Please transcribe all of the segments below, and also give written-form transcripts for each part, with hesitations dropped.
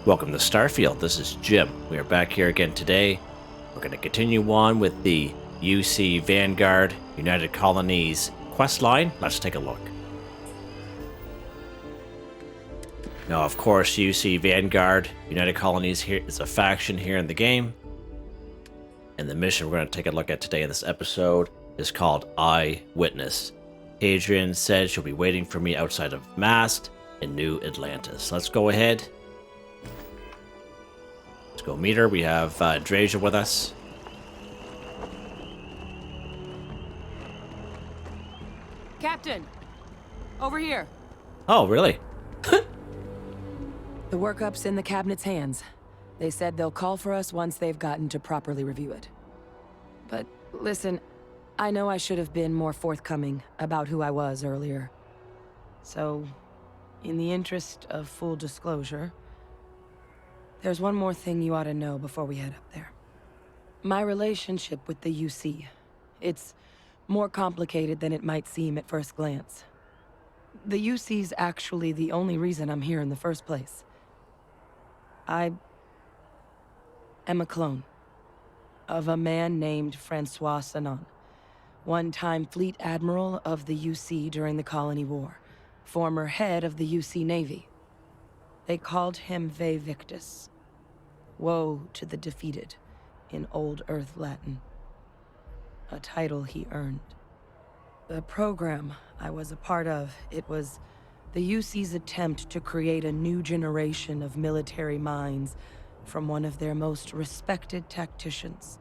Welcome to Starfield. This is Jim. We are back here again today. We're going to continue on with the UC Vanguard United Colonies questline. Let's take a look. Now, of course, UC Vanguard United Colonies here is a faction here in the game. And the mission we're going to take a look at today in this episode is called Eyewitness. Hadrian said she'll be waiting for me outside of Mast in New Atlantis. Let's go ahead. Let's go meet her. We have Drasia with us. Captain, over here. Oh, really? The workup's in the cabinet's hands. They said they'll call for us once they've gotten to properly review it. But listen, I know I should have been more forthcoming about who I was earlier. So, in the interest of full disclosure, there's one more thing you ought to know before we head up there. My relationship with the UC. It's more complicated than it might seem at first glance. The UC's actually the only reason I'm here in the first place. I am a clone of a man named Francois Sanon, one-time fleet admiral of the UC during the Colony War, former head of the UC Navy. They called him Ve Victus, woe to the defeated, in Old Earth Latin. A title he earned. The program I was a part of, it was the UC's attempt to create a new generation of military minds from one of their most respected tacticians.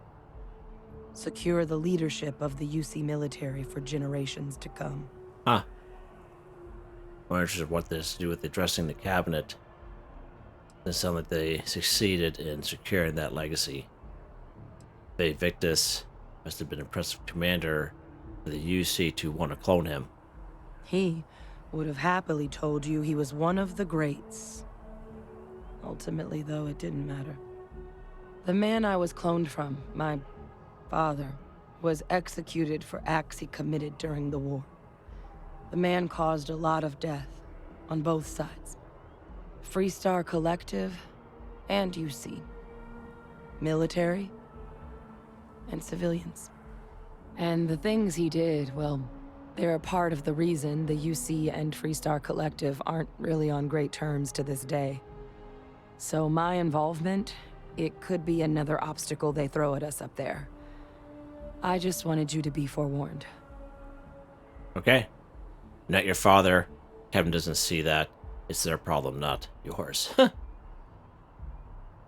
Secure the leadership of the UC military for generations to come. Huh. I'm interested in what this has to do with addressing the cabinet. It sounds like they succeeded in securing that legacy. Ve Victus must have been an impressive commander for the UC to want to clone him. He would have happily told you he was one of the greats. Ultimately, though, it didn't matter. The man I was cloned from, my father, was executed for acts he committed during the war. The man caused a lot of death on both sides. Freestar Collective and UC. Military and civilians. And the things he did, well, they're a part of the reason the UC and Freestar Collective aren't really on great terms to this day. So my involvement, it could be another obstacle they throw at us up there. I just wanted you to be forewarned. Okay. Not your father. Kevin doesn't see that. It's their problem, not yours.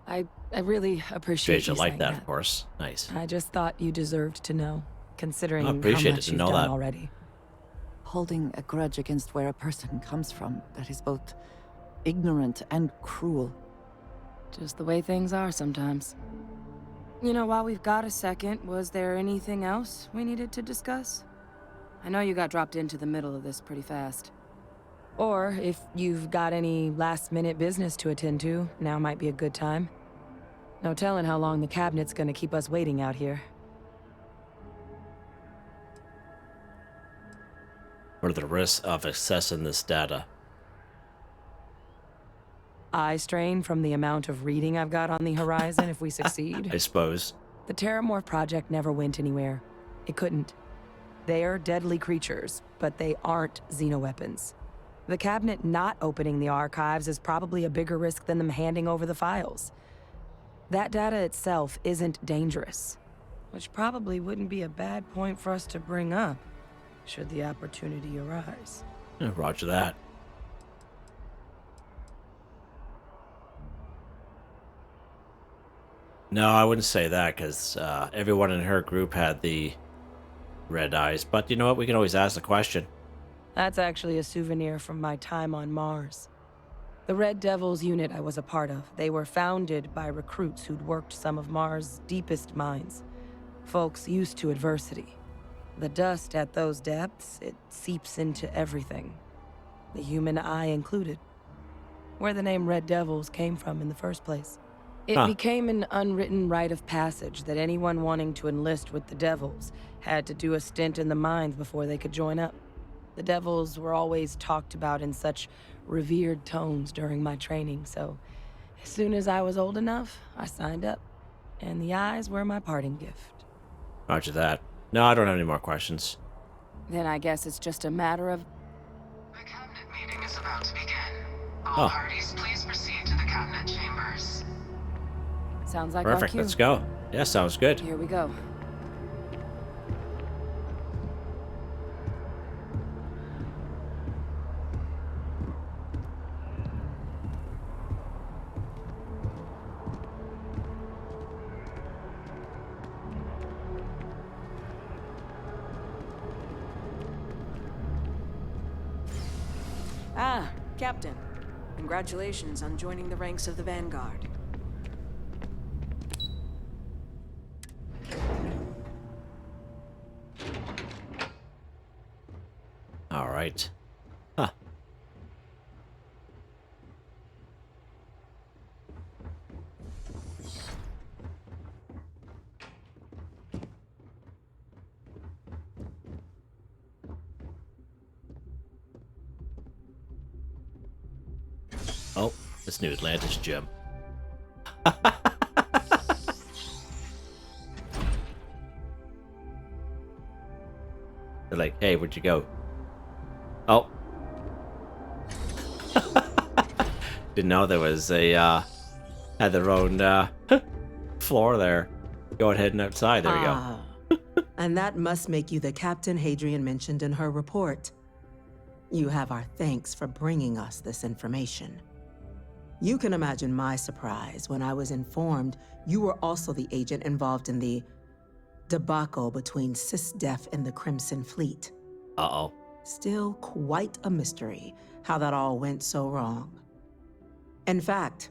I really appreciate you like saying that, of course. Nice. I just thought you deserved to know, considering I appreciate how it much to you've know done that. already. Holding a grudge against where a person comes from, that is both ignorant and cruel. Just the way things are sometimes. You know, while we've got a second, was there anything else we needed to discuss? I know you got dropped into the middle of this pretty fast. Or if you've got any last-minute business to attend to, now might be a good time. No telling how long the cabinet's gonna keep us waiting out here. What are the risks of accessing this data? Eye strain from the amount of reading I've got on the horizon if we succeed. I suppose. The Terrormorph project never went anywhere. It couldn't. They're deadly creatures, but they aren't xenoweapons. The cabinet not opening the archives is probably a bigger risk than them handing over the files. That data itself isn't dangerous, which probably wouldn't be a bad point for us to bring up, should the opportunity arise. Yeah, roger that. No, I wouldn't say that, because everyone in her group had the red eyes. But you know what? We can always ask the question. That's actually a souvenir from my time on Mars. The Red Devils unit I was a part of, they were founded by recruits who'd worked some of Mars' deepest mines. Folks used to adversity. The dust at those depths, it seeps into everything. The human eye included. Where the name Red Devils came from in the first place. It became an unwritten rite of passage that anyone wanting to enlist with the Devils had to do a stint in the mines before they could join up. The Devils were always talked about in such revered tones during my training, so As soon as I was old enough, I signed up. And the eyes were my parting gift. Roger that. No, I don't have any more questions. Then I guess it's just a matter of... The cabinet meeting is about to begin. All parties, please proceed to the cabinet chambers. Sounds like our Perfect, cue. let's go. Yeah, sounds good. Here we go. Ah, Captain. Congratulations on joining the ranks of the Vanguard. All right. Huh. Oh, this new Atlantis gem. They're like, hey, where'd you go? Oh. Didn't know there was a, had their own, floor there. Go ahead and outside, there we go. And that must make you the Captain Hadrian mentioned in her report. You have our thanks for bringing us this information. You can imagine my surprise when I was informed you were also the agent involved in the debacle between SysDef and the Crimson Fleet. Uh-oh. Still quite a mystery how that all went so wrong. In fact,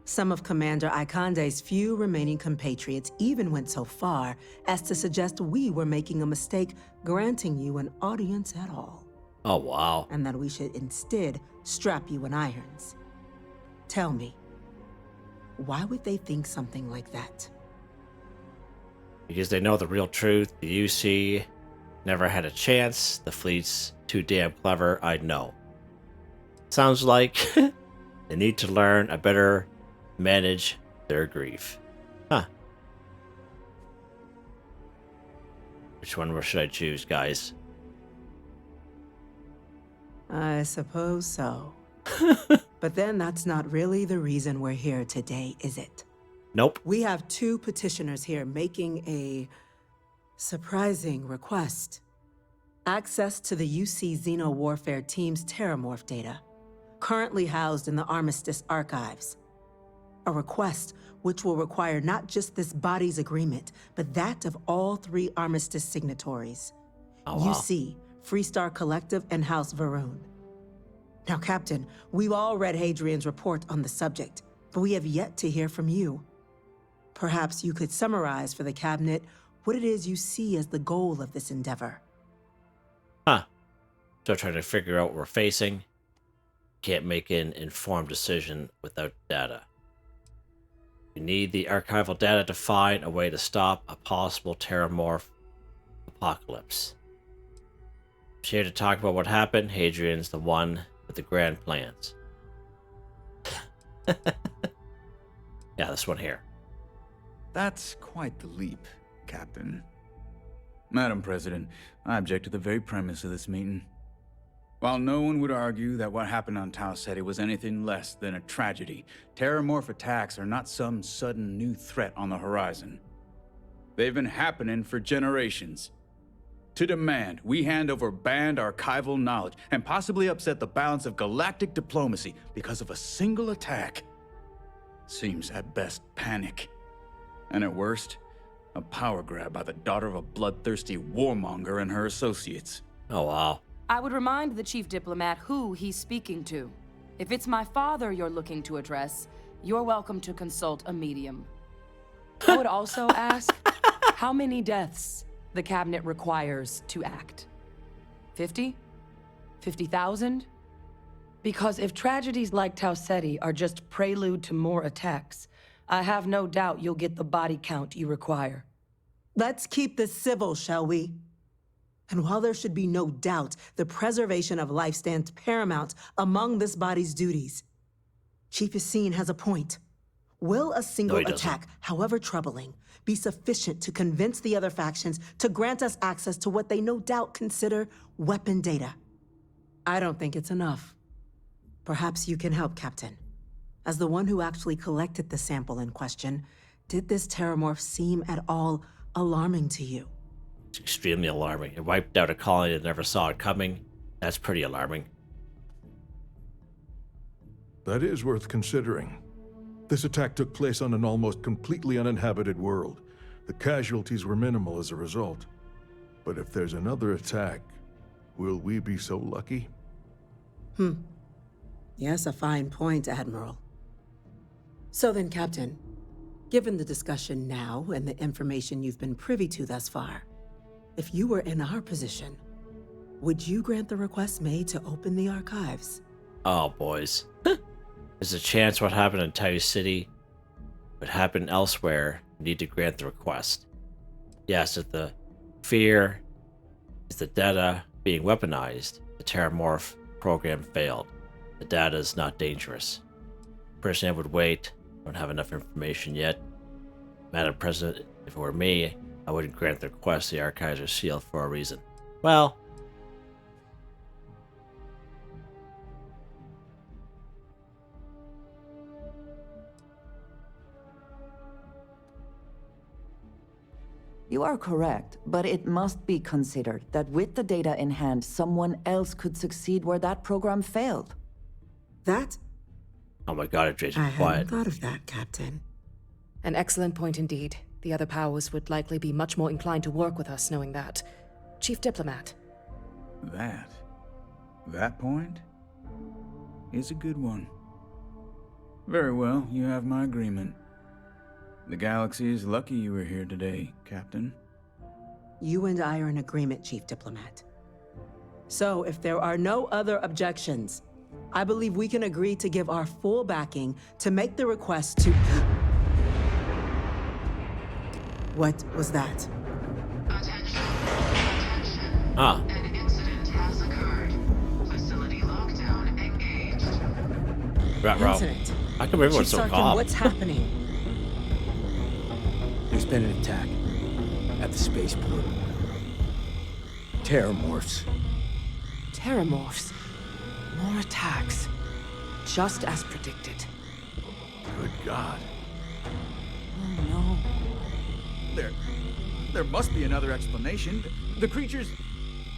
some of Commander Ikande's few remaining compatriots even went so far as to suggest we were making a mistake granting you an audience at all. Oh, wow. And that we should instead strap you in irons. Tell me, why would they think something like that? Because they know the real truth. The UC never had a chance. The fleet's too damn clever. I'd know. Sounds like they need to learn a better manage their grief. Huh. Which one should I choose, guys? I suppose so. But then that's not really the reason we're here today, is it? Nope. We have two petitioners here making a surprising request. Access to the UC Xeno Warfare Team's Terrormorph data, currently housed in the Armistice archives. A request which will require not just this body's agreement, but that of all three Armistice signatories. Oh, wow. UC, Freestar Collective, and House Varun. Now, Captain, we've all read Hadrian's report on the subject, but we have yet to hear from you. Perhaps you could summarize for the Cabinet what it is you see as the goal of this endeavor. Huh. So trying to figure out what we're facing. Can't make an informed decision without data. We need the archival data to find a way to stop a possible Terrormorph apocalypse. Here to talk about what happened. Hadrian's the one with the grand plans. Yeah, this one here. That's quite the leap, Captain. Madam President, I object to the very premise of this meeting. While no one would argue that what happened on Tau Ceti was anything less than a tragedy, Terrormorph attacks are not some sudden new threat on the horizon. They've been happening for generations. To demand we hand over banned archival knowledge and possibly upset the balance of galactic diplomacy because of a single attack seems at best panic. And at worst, a power grab by the daughter of a bloodthirsty warmonger and her associates. Oh, wow. I would remind the chief diplomat who he's speaking to. If it's my father you're looking to address, you're welcome to consult a medium. I would also ask how many deaths the Cabinet requires to act. 50? 50,000? Because if tragedies like Tau Ceti are just prelude to more attacks, I have no doubt you'll get the body count you require. Let's keep this civil, shall we? And while there should be no doubt the preservation of life stands paramount among this body's duties, Chief Yassine has a point. Will a single he doesn't. attack, however troubling, be sufficient to convince the other factions to grant us access to what they no doubt consider weapon data? I don't think it's enough. Perhaps you can help, Captain. As the one who actually collected the sample in question, did this Terrormorph seem at all alarming to you? It's extremely alarming. It wiped out a colony that never saw it coming. That's pretty alarming. That is worth considering. This attack took place on an almost completely uninhabited world. The casualties were minimal as a result. But if there's another attack, will we be so lucky? Yes, a fine point, Admiral. So then, Captain, given the discussion now and the information you've been privy to thus far, if you were in our position, would you grant the request made to open the archives? Oh, boys. There's a chance what happened in Tau City would happen elsewhere. You need to grant the request. Yes, if the fear is the data being weaponized, the Terrormorph program failed. The data is not dangerous. Personally, I would wait. I don't have enough information yet. Madam President, if it were me, I wouldn't grant the request. The archives are sealed for a reason. Well, You are correct, but it must be considered that with the data in hand, someone else could succeed where that program failed. That? oh my god, it Jason I hadn't quiet. thought of that, Captain. An excellent point indeed. The other powers would likely be much more inclined to work with us knowing that. Chief Diplomat. That point is a good one. Very well, you have my agreement. The galaxy is lucky you were here today, Captain. You and I are in agreement, Chief Diplomat. So, if there are no other objections, I believe we can agree to give our full backing to make the request to... What was that? Attention. Attention. Ah, An incident has occurred. Facility lockdown engaged. Rat-row. Incident. How come everyone's Chief so Sarkin, calm? what's happening? There's been an attack at the spaceport. Terrormorphs. Terrormorphs. More attacks. Just as predicted. Good God. Oh no. There must be another explanation. The creatures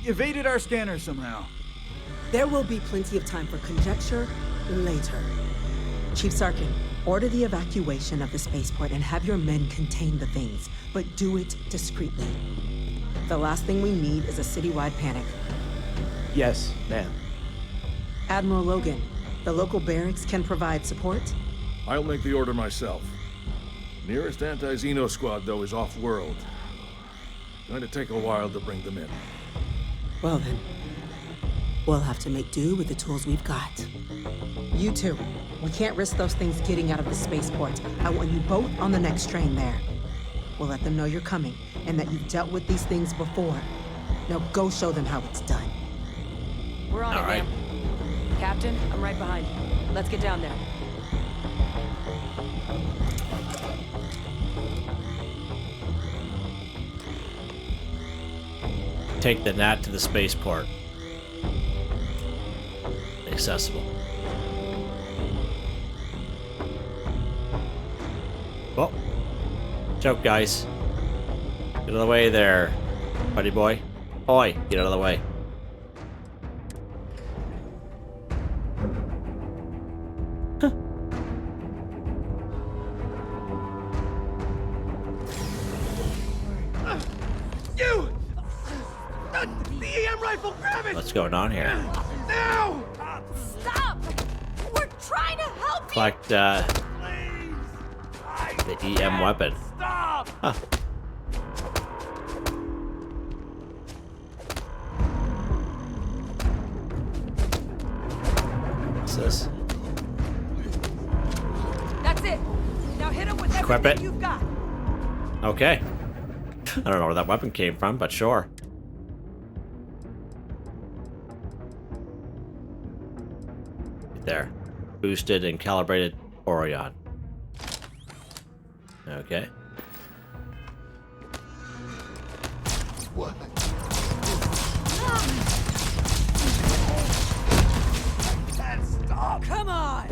evaded our scanner somehow. There will be plenty of time for conjecture later. Chief Sarkin, order the evacuation of the spaceport and have your men contain the things, but do it discreetly. The last thing we need is a citywide panic. Yes, ma'am. Admiral Logan, the local barracks can provide support? I'll make the order myself. Nearest anti-Xeno squad, though, is off-world. Going to take a while to bring them in. Well then, we'll have to make do with the tools we've got. You two, we can't risk those things getting out of the spaceport. I want you both on the next train there. We'll let them know you're coming and that you've dealt with these things before. Now go show them how it's done. We're on All it, right. ma'am. Captain, I'm right behind you. Let's get down there. Take the NAT to the spaceport. Accessible. Well, joke, guys. Get out of the way there, buddy boy. Oi, get out of the way. You! The EM rifle, grab it! What's going on here? Now! Stop! We're trying to help you! Collect the EM weapon. Stop! Huh. What's this? That's it. Now hit him with Equip everything it. you've got. Okay. I don't know where that weapon came from, but sure. Right there. Boosted and calibrated Orion. Okay. What? Stop! Come on!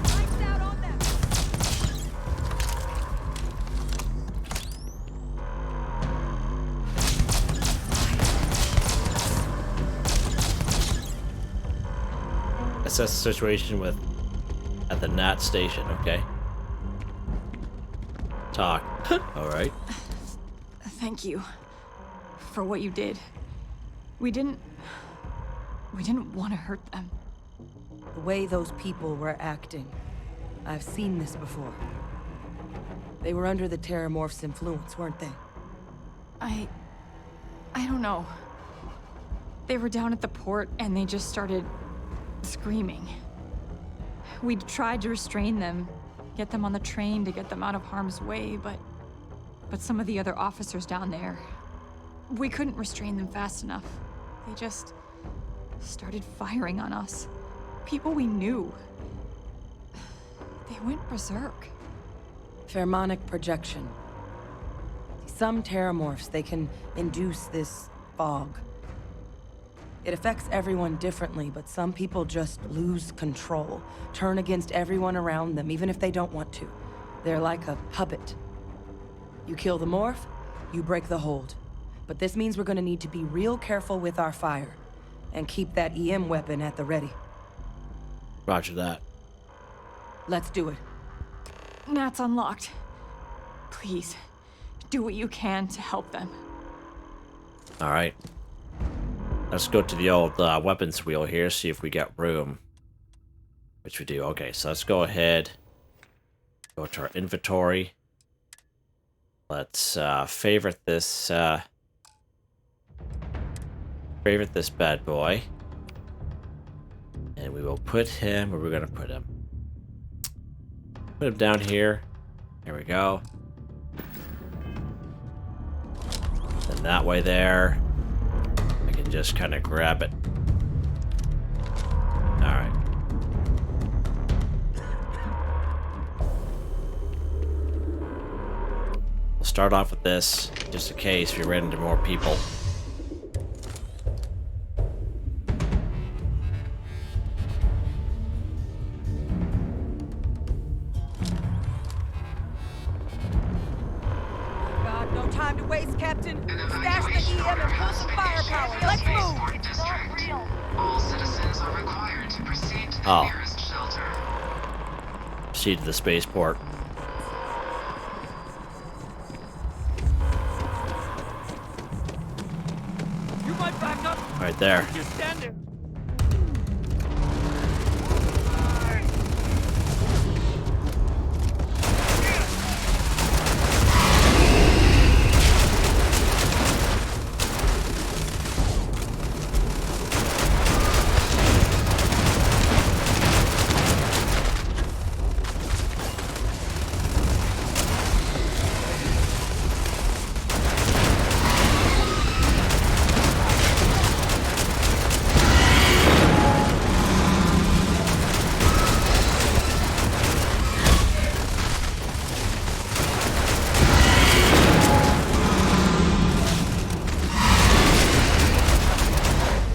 Lights out on them! Assess the situation at the NAT station, okay. Talk. Alright. Thank you for what you did. We didn't want to hurt them. The way those people were acting, I've seen this before. They were under the Terrormorphs' influence, weren't they? I don't know. They were down at the port and they just started screaming. We tried to restrain them, get them on the train to get them out of harm's way, but some of the other officers down there, we couldn't restrain them fast enough. They just started firing on us. People we knew. They went berserk. Pheromonic projection. Some Terrormorphs, they can induce this fog. It affects everyone differently, but some people just lose control, turn against everyone around them, even if they don't want to. They're like a puppet. You kill the morph, you break the hold. But this means we're gonna need to be real careful with our fire, and keep that EM weapon at the ready. Roger that. Let's do it. NAT's unlocked. Please, do what you can to help them. Alright. Let's go to the old weapons wheel here, see if we get room. Which we do. Okay, so let's go ahead. Go to our inventory. Let's favorite this bad boy. And we will put him where we're gonna put him. Put him down here. There we go. Then that way there. I can just kind of grab it. Alright. We'll start off with this, just in case we ran into more people. God, no time to waste, Captain. Stash the EM and pull some firepower. Let's move! It's not real. All citizens are required to proceed to the Oh. nearest shelter. Proceed to the spaceport. You might back up. Right there. Just stand there.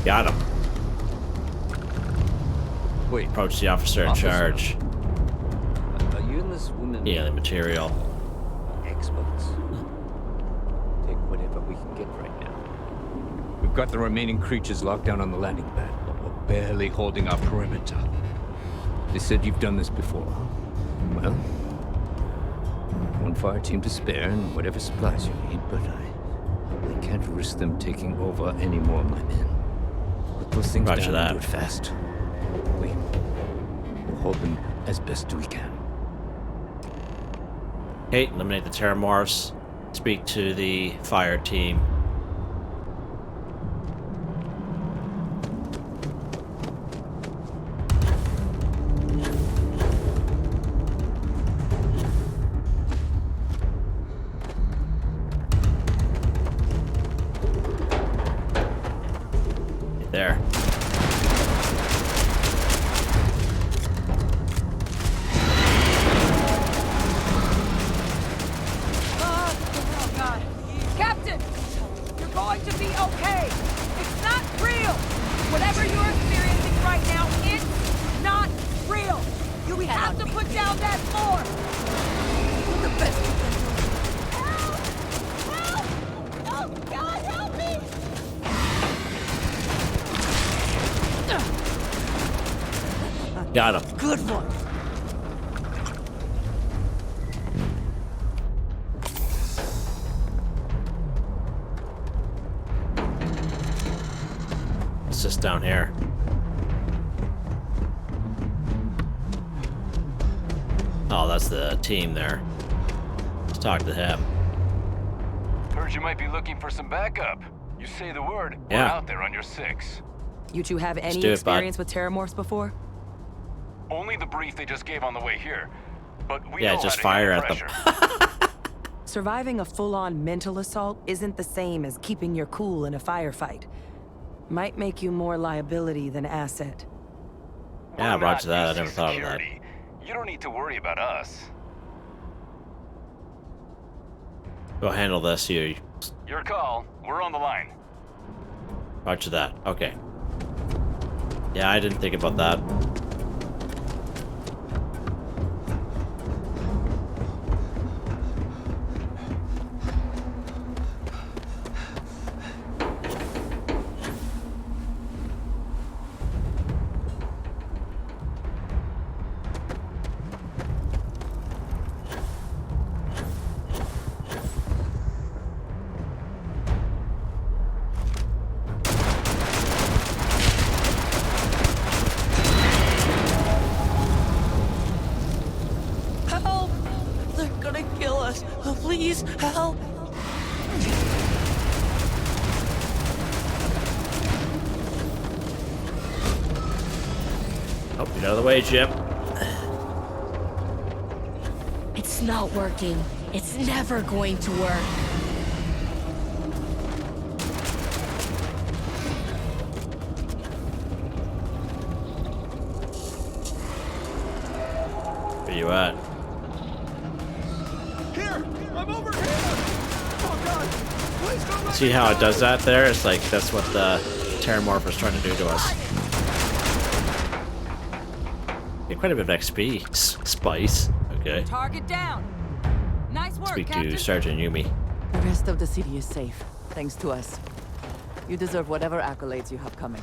Got him. Wait, Approach the officer in Officer? charge. are you and this woman Yeah, the material. experts? Take whatever we can get right now. We've got the remaining creatures locked down on the landing pad, but we're barely holding our perimeter. They said you've done this before. Well, one fire team to spare and whatever supplies you need, but I can't risk them taking over any more of my men. Put those things Roger down that. and do it fast. We'll hold them as best we can. Okay, eliminate the Terrormorphs. Speak to the fire team. Right there. Got him. Good one. It's just down here. Oh, that's the team there. Let's talk to him. Heard you might be looking for some backup. You say the word, we're out there on your 6. You two have any do it, experience with Terrormorphs before? Only the brief they just gave on the way here. But we Yeah, know just how to fire handle at them. pressure. Surviving a full-on mental assault isn't the same as keeping your cool in a firefight. Might make you more liability than asset. Yeah, We're roger not that. I never UC thought of that. security. You don't need to worry about us. Go handle this, you. Your call. We're on the line. Roger that. Okay. Yeah, I didn't think about that. Help! They're gonna kill us. Please, help! Oh, get out of the way, Jim. It's not working. It's never going to work. Where you at? Here! I'm over here! Oh god! Please don't let See me how it die! does that there? It's like that's what the Terrormorph was trying to do to us. Get quite a bit of XP. Spice. Okay. Target down. Nice work, Speak Captain. to Sergeant Yumi. The rest of the city is safe, thanks to us. You deserve whatever accolades you have coming.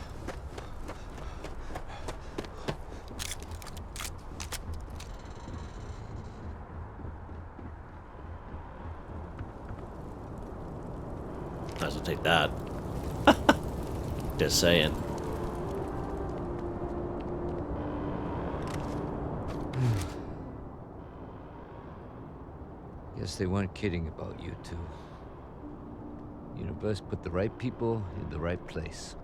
Might as well take that. Just saying. Guess they weren't kidding about you two. Universe put the right people in the right place.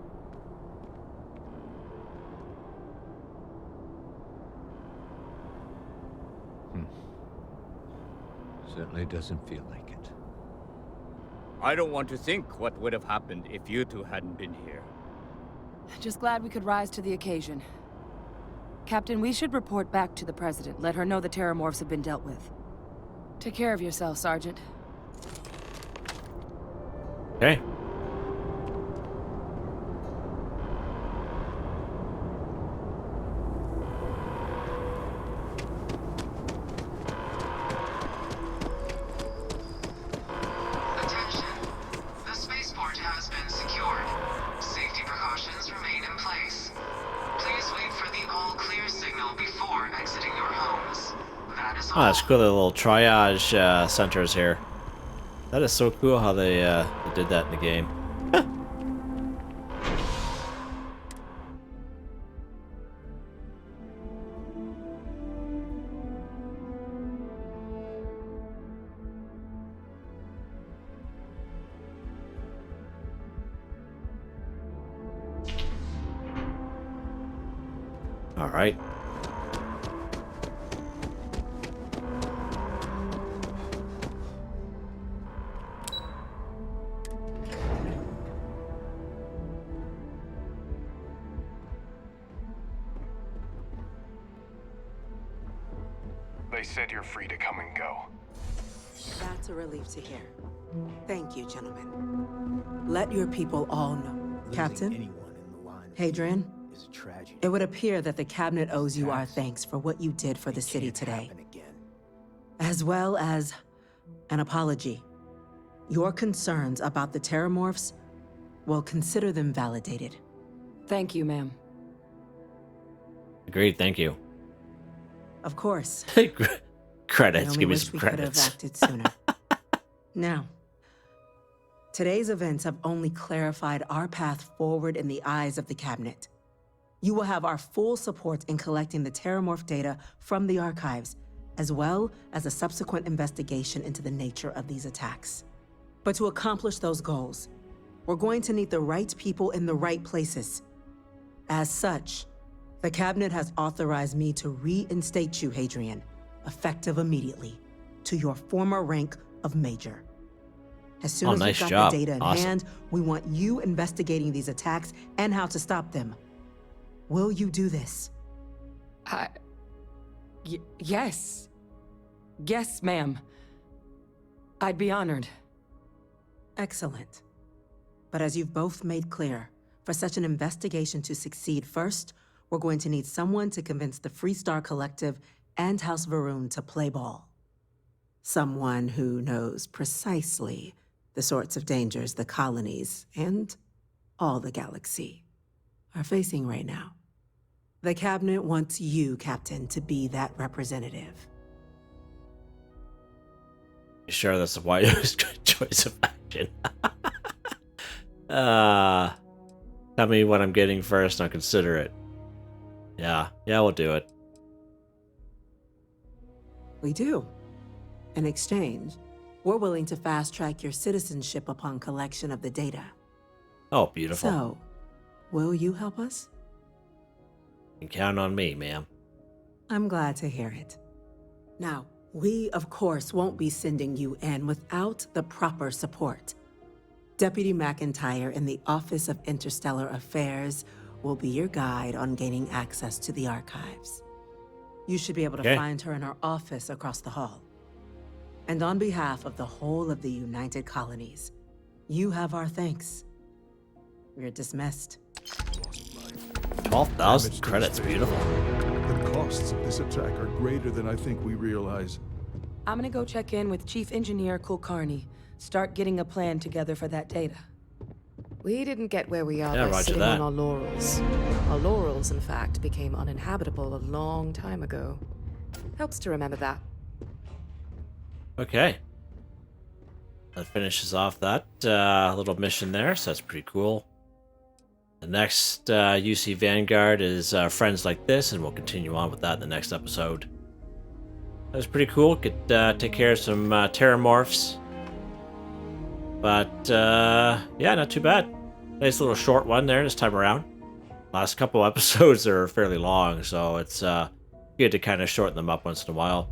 Certainly doesn't feel like it. I don't want to think what would have happened if you two hadn't been here. Just glad we could rise to the occasion. Captain, we should report back to the President. Let her know the Terrormorphs have been dealt with. Take care of yourself, Sergeant. Okay. Attention. The spaceport has been secured. Safety precautions remain in place. Please wait for the all-clear signal before exiting your homes. That is all. Oh, that's cool. The little triage centers here. That is so cool how they did that in the game. All right. They said you're free to come and go. That's a relief to hear. Thank you, gentlemen. Let your people all know. Captain? Hadrian? It would appear that the Cabinet owes you our thanks for what you did for the city today. As well as an apology. Your concerns about the Terrormorphs, well, consider them validated. Thank you, ma'am. Agreed, thank you. Of course. Credits, give me wish some we could have credits. acted sooner. Now, today's events have only clarified our path forward in the eyes of the Cabinet. You will have our full support in collecting the Terrormorph data from the archives, as well as a subsequent investigation into the nature of these attacks. But to accomplish those goals, we're going to need the right people in the right places. As such, the Cabinet has authorized me to reinstate you, Hadrian, effective immediately, to your former rank of Major. As soon as nice we've got job. the data in Awesome. hand, we want you investigating these attacks and how to stop them. Will you do this? Yes. Yes, ma'am. I'd be honored. Excellent. But as you've both made clear, for such an investigation to succeed, first, we're going to need someone to convince the Freestar Collective and House Varun to play ball. Someone who knows precisely the sorts of dangers the colonies and all the galaxy are facing right now. The Cabinet wants you, Captain, to be that representative. You sure that's the wise choice of action? Tell me what I'm getting first and I'll consider it. Yeah, we'll do it. We do. In exchange, we're willing to fast-track your citizenship upon collection of the data. Oh, beautiful. So, will you help us? You can count on me, ma'am. I'm glad to hear it. Now, we, of course, won't be sending you in without the proper support. Deputy McIntyre in the Office of Interstellar Affairs will be your guide on gaining access to the archives. You should be able to find her in her office across the hall. And on behalf of the whole of the United Colonies, you have our thanks. We're dismissed. 12,000 credits, beautiful. The costs of this attack are greater than I think we realize. I'm gonna go check in with Chief Engineer Kulkarni. Start getting a plan together for that data. We didn't get where we are Yeah, by roger sitting that. on our laurels. Our laurels, in fact, became uninhabitable a long time ago. Helps to remember that. Okay. That finishes off that little mission there, so that's pretty cool. The next UC Vanguard is Friends Like This, and we'll continue on with that in the next episode. That was pretty cool. Could take care of some Terrormorphs. But, yeah, not too bad. Nice little short one there this time around. Last couple episodes are fairly long, so it's good to kind of shorten them up once in a while.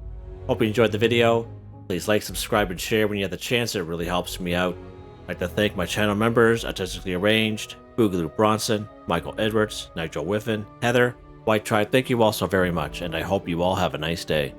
Hope you enjoyed the video. Please like, subscribe, and share when you have the chance. It really helps me out. I'd like to thank my channel members, ArtisticallyArranged, Boogaloo Bronson, Michael Edwards, Nigel Wiffen, Heather, Whitetribe. Thank you all so very much, and I hope you all have a nice day.